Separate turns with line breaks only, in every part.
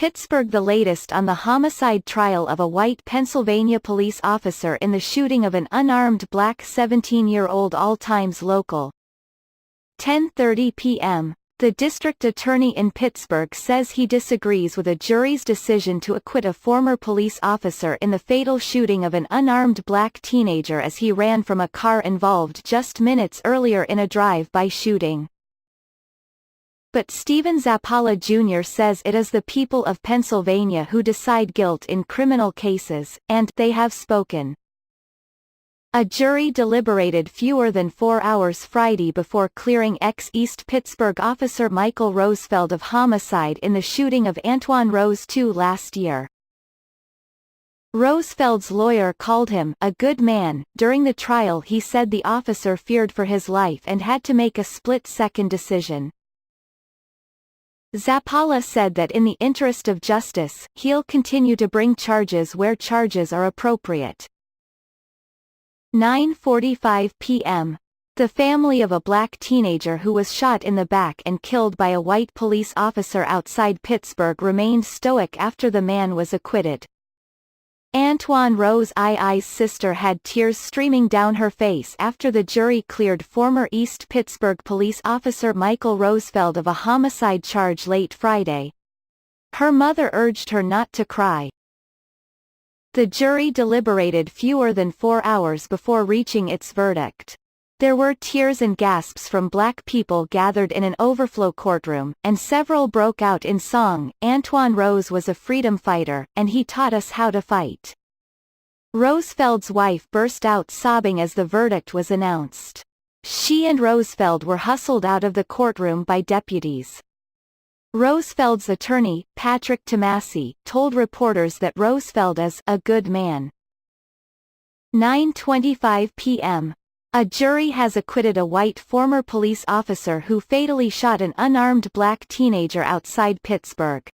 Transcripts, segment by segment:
Pittsburgh the latest on the homicide trial of a white Pennsylvania police officer in the shooting of an unarmed black 17-year-old. All times local. 10:30 p.m. The district attorney in Pittsburgh says he disagrees with a jury's decision to acquit a former police officer in the fatal shooting of an unarmed black teenager as he ran from a car involved just minutes earlier in a drive-by shooting. But Stephen Zappala Jr. says it is the people of Pennsylvania who decide guilt in criminal cases, and they have spoken. A jury deliberated fewer than 4 hours Friday before clearing ex-East Pittsburgh officer Michael Rosefeld of homicide in the shooting of Antoine Rose II last year. Rosefeld's lawyer called him a good man. During the trial he said the officer feared for his life and had to make a split-second decision. Zappala said that in the interest of justice, he'll continue to bring charges where charges are appropriate. 9:45 p.m. The family of a black teenager who was shot in the back and killed by a white police officer outside Pittsburgh remained stoic after the man was acquitted. Antoine Rose's sister had tears streaming down her face after the jury cleared former East Pittsburgh police officer Michael Rosefeld of a homicide charge late Friday. Her mother urged her not to cry. The jury deliberated fewer than 4 hours before reaching its verdict. There were tears and gasps from black people gathered in an overflow courtroom, and several broke out in song. Antoine Rose was a freedom fighter, and he taught us how to fight. Rosefeld's wife burst out sobbing as the verdict was announced. She and Rosefeld were hustled out of the courtroom by deputies. Rosefeld's attorney, Patrick Tomassi, told reporters that Rosefeld is a good man. 9:25 p.m. A jury has acquitted a white former police officer who fatally shot an unarmed black teenager outside Pittsburgh.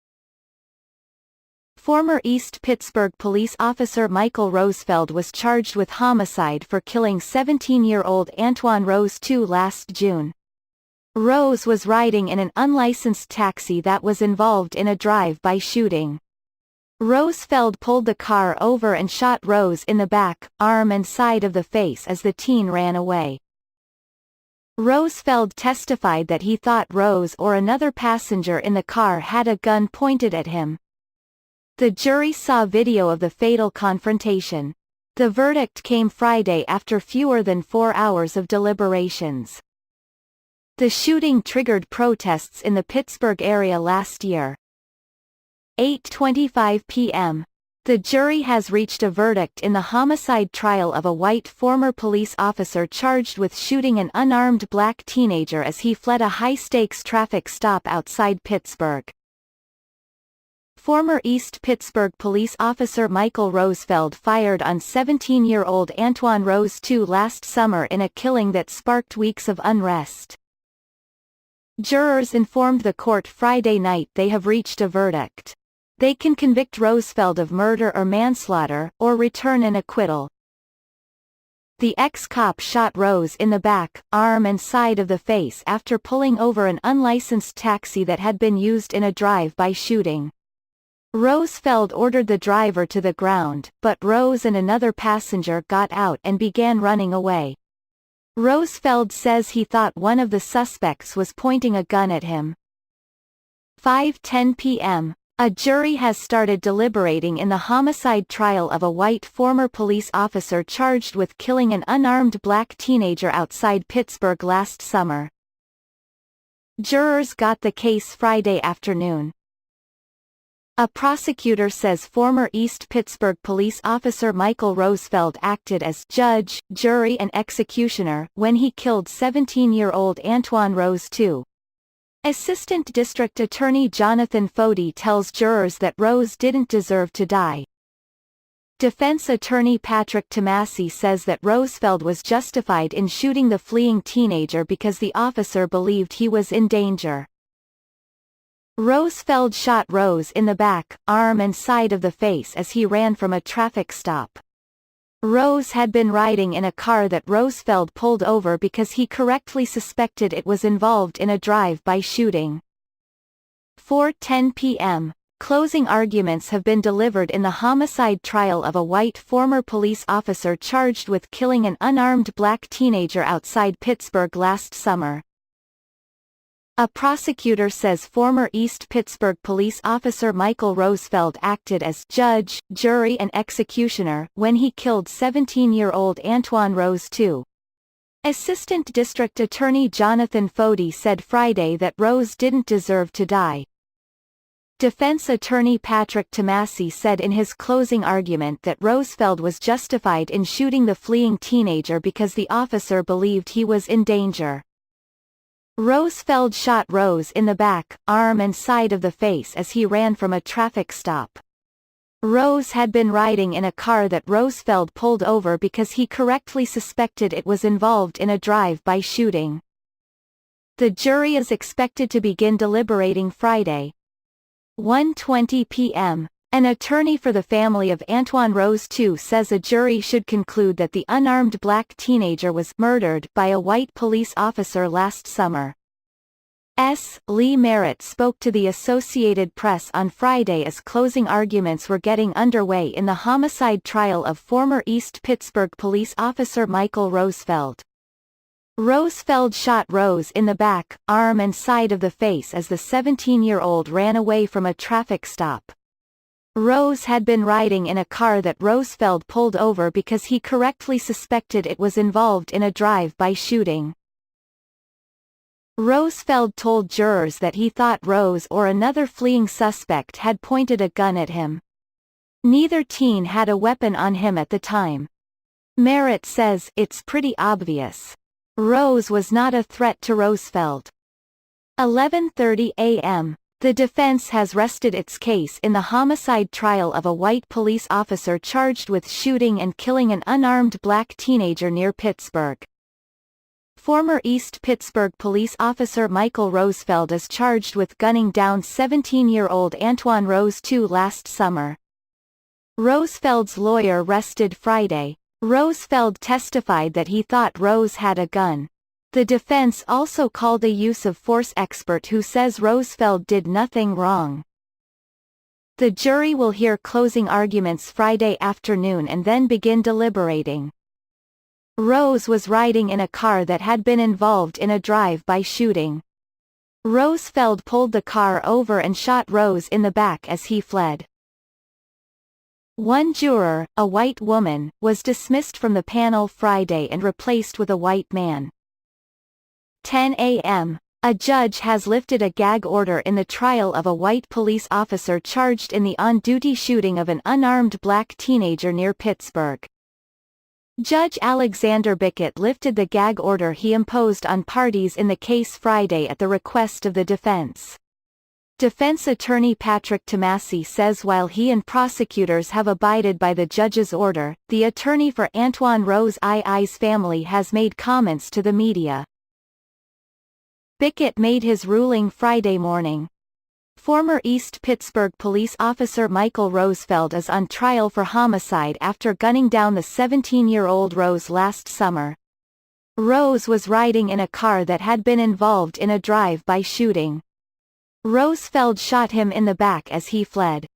Former East Pittsburgh police officer Michael Rosefeld was charged with homicide for killing 17-year-old Antoine Rose II last June. Rose was riding in an unlicensed taxi that was involved in a drive-by shooting. Rosefeld pulled the car over and shot Rose in the back, arm and side of the face as the teen ran away. Rosefeld testified that he thought Rose or another passenger in the car had a gun pointed at him. The jury saw video of the fatal confrontation. The verdict came Friday after fewer than 4 hours of deliberations. The shooting triggered protests in the Pittsburgh area last year. 8:25 p.m. The jury has reached a verdict in the homicide trial of a white former police officer charged with shooting an unarmed black teenager as he fled a high-stakes traffic stop outside Pittsburgh. Former East Pittsburgh police officer Michael Rosefeld fired on 17-year-old Antoine Rose II last summer in a killing that sparked weeks of unrest. Jurors informed the court Friday night they have reached a verdict. They can convict Rosefeld of murder or manslaughter, or return an acquittal. The ex-cop shot Rose in the back, arm and side of the face after pulling over an unlicensed taxi that had been used in a drive-by shooting. Rosefeld ordered the driver to the ground, but Rose and another passenger got out and began running away. Rosefeld says he thought one of the suspects was pointing a gun at him. 5:10 p.m. A jury has started deliberating in the homicide trial of a white former police officer charged with killing an unarmed black teenager outside Pittsburgh last summer. Jurors got the case Friday afternoon. A prosecutor says former East Pittsburgh police officer Michael Rosefeld acted as judge, jury and executioner when he killed 17-year-old Antoine Rose II. Assistant District Attorney Jonathan Fody tells jurors that Rose didn't deserve to die. Defense attorney Patrick Tomassi says that Rosefeld was justified in shooting the fleeing teenager because the officer believed he was in danger. Rosefeld shot Rose in the back, arm and side of the face as he ran from a traffic stop. Rose had been riding in a car that Rosefeld pulled over because he correctly suspected it was involved in a drive-by shooting. 4:10 p.m. Closing arguments have been delivered in the homicide trial of a white former police officer charged with killing an unarmed black teenager outside Pittsburgh last summer. A prosecutor says former East Pittsburgh police officer Michael Rosefeld acted as judge, jury and executioner when he killed 17-year-old Antoine Rose II. Assistant District Attorney Jonathan Fody said Friday that Rose didn't deserve to die. Defense attorney Patrick Tomasi said in his closing argument that Rosefeld was justified in shooting the fleeing teenager because the officer believed he was in danger. Rosefeld shot Rose in the back, arm and side of the face as he ran from a traffic stop. Rose had been riding in a car that Rosefeld pulled over because he correctly suspected it was involved in a drive-by shooting. The jury is expected to begin deliberating Friday. 1:20 p.m. An attorney for the family of Antoine Rose II says a jury should conclude that the unarmed black teenager was murdered by a white police officer last summer. Lee Merritt spoke to the Associated Press on Friday as closing arguments were getting underway in the homicide trial of former East Pittsburgh police officer Michael Rosefeld. Rosefeld shot Rose in the back, arm and side of the face as the 17-year-old ran away from a traffic stop. Rose had been riding in a car that Rosefeld pulled over because he correctly suspected it was involved in a drive-by shooting. Rosefeld told jurors that he thought Rose or another fleeing suspect had pointed a gun at him. Neither teen had a weapon on him at the time. Merritt says, "It's pretty obvious. Rose was not a threat to Rosefeld." 11:30 a.m. The defense has rested its case in the homicide trial of a white police officer charged with shooting and killing an unarmed black teenager near Pittsburgh. Former East Pittsburgh police officer Michael Rosefeld is charged with gunning down 17-year-old Antoine Rose II last summer. Rosefeld's lawyer rested Friday. Rosefeld testified that he thought Rose had a gun. The defense also called a use of force expert who says Rosefeld did nothing wrong. The jury will hear closing arguments Friday afternoon and then begin deliberating. Rose was riding in a car that had been involved in a drive-by shooting. Rosefeld pulled the car over and shot Rose in the back as he fled. One juror, a white woman, was dismissed from the panel Friday and replaced with a white man. 10 a.m. A judge has lifted a gag order in the trial of a white police officer charged in the on-duty shooting of an unarmed black teenager near Pittsburgh. Judge Alexander Bickett lifted the gag order he imposed on parties in the case Friday at the request of the defense. Defense attorney Patrick Tomasi says while he and prosecutors have abided by the judge's order, the attorney for Antoine Rose II's family has made comments to the media. Bickett made his ruling Friday morning. Former East Pittsburgh police officer Michael Rosefeld is on trial for homicide after gunning down the 17-year-old Rose last summer. Rose was riding in a car that had been involved in a drive-by shooting. Rosefeld shot him in the back as he fled.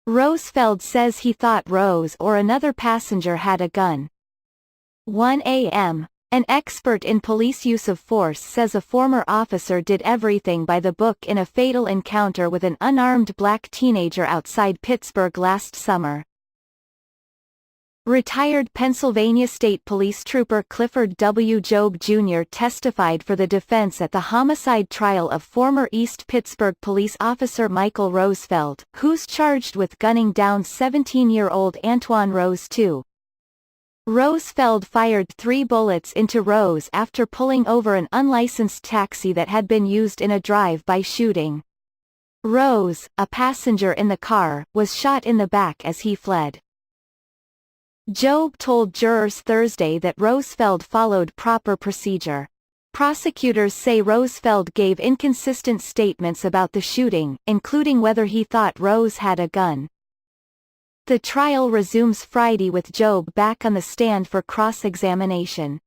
Rosefeld says he thought Rose or another passenger had a gun. 1 a.m. An expert in police use of force says a former officer did everything by the book in a fatal encounter with an unarmed black teenager outside Pittsburgh last summer. Retired Pennsylvania State Police Trooper Clifford W. Jobe Jr. testified for the defense at the homicide trial of former East Pittsburgh police officer Michael Rosefeld, who's charged with gunning down 17-year-old Antoine Rose II. Rosefeld fired 3 bullets into Rose after pulling over an unlicensed taxi that had been used in a drive-by shooting. Rose, a passenger in the car, was shot in the back as he fled. Jobe told jurors Thursday that Rosefeld followed proper procedure. Prosecutors say Rosefeld gave inconsistent statements about the shooting, including whether he thought Rose had a gun. The trial resumes Friday with Jobe back on the stand for cross-examination.